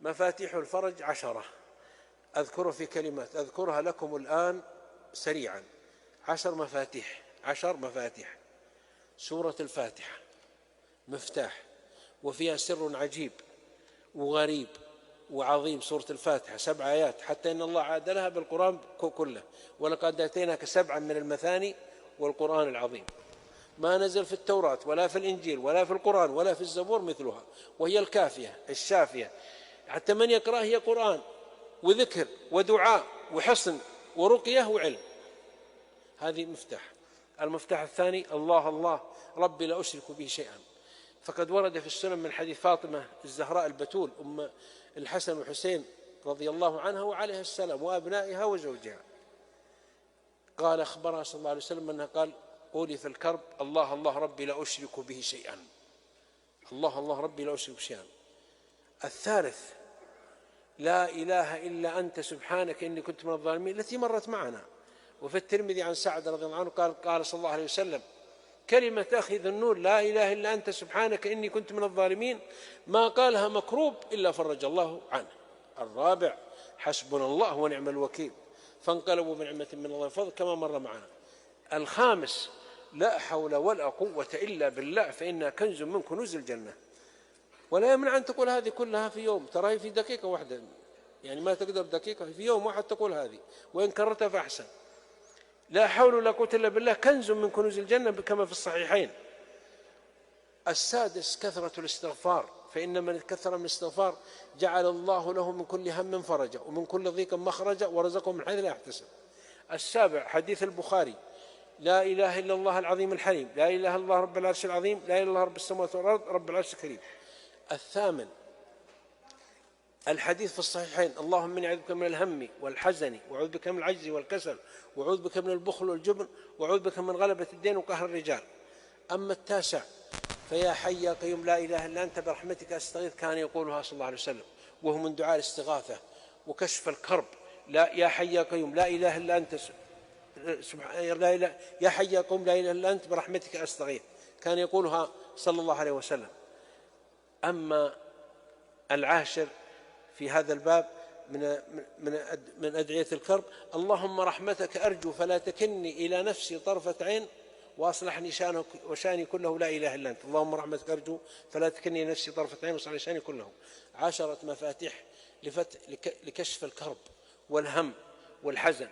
مفاتيح الفرج 10 أذكر في كلمات أذكرها لكم الآن سريعا. 10 مفاتيح. سورة الفاتحة مفتاح، وفيها سر عجيب وغريب وعظيم. سورة الفاتحة 7 آيات، حتى إن الله عادلها بالقرآن كله: ولقد آتيناك 7 من المثاني والقرآن العظيم. ما نزل في التوراة ولا في الإنجيل ولا في القرآن ولا في الزبور مثلها، وهي الكافية الشافية، حتى من يقرأ هي قرآن وذكر ودعاء وحصن ورقية وعلم. هذه مفتاح. المفتاح الثاني: الله الله ربي لا أشرك به شيئا. فقد ورد في السنن من حديث فاطمة الزهراء البتول أم الحسن والحسين رضي الله عنها وعليها السلام وأبنائها وزوجها، قال أخبرها صلى الله عليه وسلم أنها قال: قولي في الكرب: الله الله ربي لا أشرك به شيئا. الله الله ربي لا أشرك شيئا. الثالث: لا إله إلا أنت سبحانك إني كنت من الظالمين، التي مرت معنا. وفي الترمذي عن سعد رضي الله عنه قال صلى الله عليه وسلم: كلمة أخي ذو النور لا إله إلا أنت سبحانك إني كنت من الظالمين ما قالها مكروب إلا فرج الله عنه. الرابع: حسبنا الله ونعم الوكيل، فانقلبوا بنعمة من الله وفضل كما مر معنا. الخامس: لا حول ولا قوة إلا بالله فإنها كنز من كنوز الجنة. ولا يمنع أن تقول هذه كلها في يوم، ترى في دقيقة واحدة، يعني ما تقدر دقيقة، في يوم واحد تقول هذه، وإن كررتها فأحسن. لا حول ولا قوة إلا بالله كنز من كنوز الجنة كما في الصحيحين. السادس: كثرة الاستغفار، فإن من كثر من الاستغفار جعل الله له من كل هم فرجا ومن كل ضيق مخرجا ورزقه من حيث لا يحتسب. السابع: حديث البخاري: لا إله إلا الله العظيم الحليم، لا إله إلا الله رب العرش العظيم، لا إله إلا الله رب السماوات والأرض رب العرش الكريم. الثامن: الحديث في الصحيحين: اللهم إني أعوذ بك من الهم والحزن وأعوذ بك من العجز والكسل وأعوذ بك من البخل والجبن وأعوذ بك من غلبة الدين وقهر الرجال. أما التاسع: فيا حي يا قيوم لا إله إلا أنت برحمتك أستغيث، كان يقولها صلى الله عليه وسلم، وهو من دعاء الاستغاثة وكشف الكرب. لا يا حي يا قيوم لا إله إلا أنت لا إله يا حي يا قيوم لا إله إلا أنت برحمتك أستغيث، كان يقولها صلى الله عليه وسلم. أما العاشر في هذا الباب من أدعية الكرب: اللهم رحمتك أرجو فلا تكلني إلى نفسي طرفة عين وأصلحني وشاني كله لا إله إلا أنت. اللهم رحمتك أرجو فلا تكلني إلى نفسي طرفة عين وأصلح شاني كله. 10 مفاتيح لكشف الكرب والهم والحزن